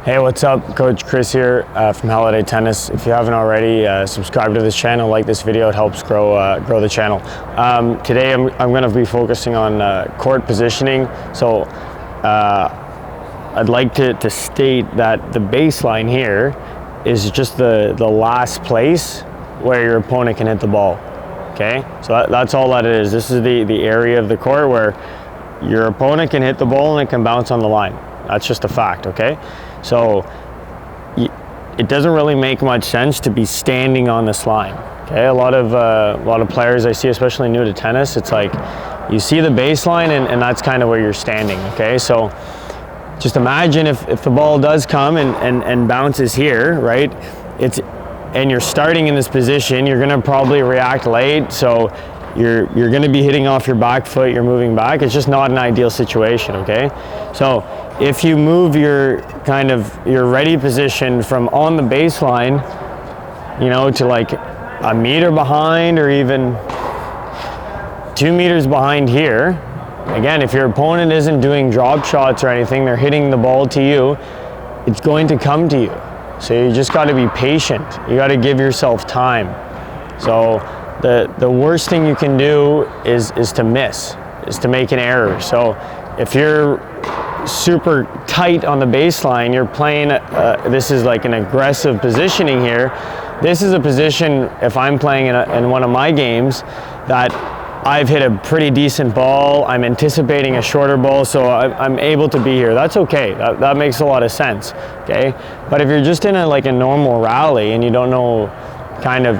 Hey, what's up? Coach Chris here from Halliday Tennis. If you haven't already, subscribe to this channel, like this video. It helps grow the channel. Today I'm going to be focusing on court positioning. So I'd like to state that the baseline here is just the last place where your opponent can hit the ball. Okay, so that's all that it is. This is the area of the court where your opponent can hit the ball and it can bounce on the line. That's just a fact, okay? So it doesn't really make much sense to be standing on this line. Okay, a lot of players I see, especially new to tennis, it's like you see the baseline and that's kind of where you're standing. Okay, so just imagine if the ball does come and bounces here, right? And you're starting in this position, you're gonna probably react late, so you're gonna be hitting off your back foot, you're moving back. It's just not an ideal situation, okay? So if you move your ready position from on the baseline, you know, to like a meter behind or even 2 meters behind here, again, if your opponent isn't doing drop shots or anything, they're hitting the ball to you, it's going to come to you. So you just gotta be patient. You gotta give yourself time. So the worst thing you can do is to miss, is to make an error. So if you're super tight on the baseline, you're playing, this is like an aggressive positioning here. This is a position, if I'm playing in one of my games, that I've hit a pretty decent ball, I'm anticipating a shorter ball, so I'm able to be here. That's okay, that makes a lot of sense, okay? But if you're just in a normal rally and you don't know,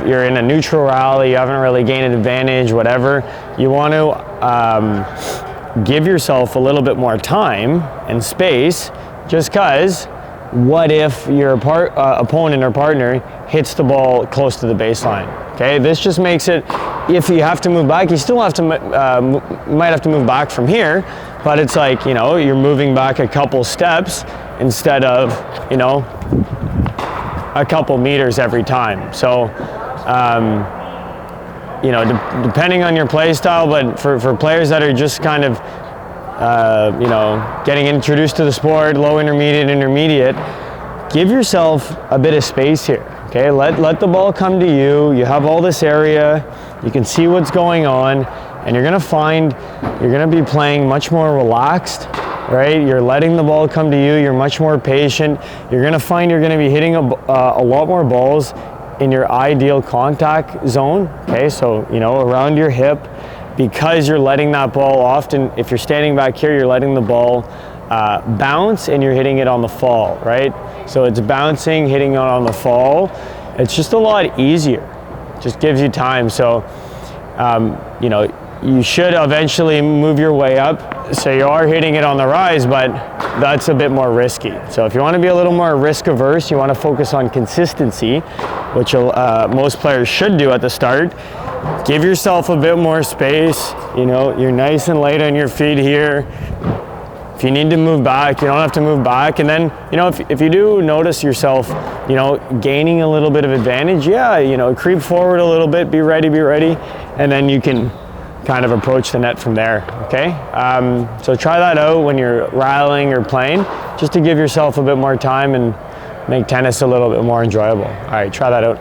you're in a neutral rally, you haven't really gained an advantage, whatever, you want to give yourself a little bit more time and space, just because what if your opponent or partner hits the ball close to the baseline? Okay, this just makes it, if you have to move back, you still have to might have to move back from here, but it's like, you know, you're moving back a couple steps instead of, you know, a couple meters every time. So you know, depending on your play style, but for players that are just kind of you know, getting introduced to the sport, low, intermediate, give yourself a bit of space here. Okay, let the ball come to you. You have all this area, you can see what's going on, and you're gonna find you're gonna be playing much more relaxed, right? You're letting the ball come to you, you're much more patient. You're gonna find you're gonna be hitting a lot more balls in your ideal contact zone, okay? So, you know, around your hip, because you're letting that ball, often if you're standing back here, you're letting the ball bounce and you're hitting it on the fall, right? So it's bouncing, hitting it on the fall. It's just a lot easier. Just gives you time. So, you know, you should eventually move your way up. So you are hitting it on the rise, but that's a bit more risky. So if you want to be a little more risk averse, you want to focus on consistency, which most players should do at the start. Give yourself a bit more space. You know, you're nice and light on your feet here. If you need to move back, you don't have to move back. And then, you know, if you do notice yourself, you know, gaining a little bit of advantage, yeah, you know, creep forward a little bit, be ready, and then you can kind of approach the net from there, okay? So try that out when you're rallying or playing, just to give yourself a bit more time and make tennis a little bit more enjoyable. All right, try that out.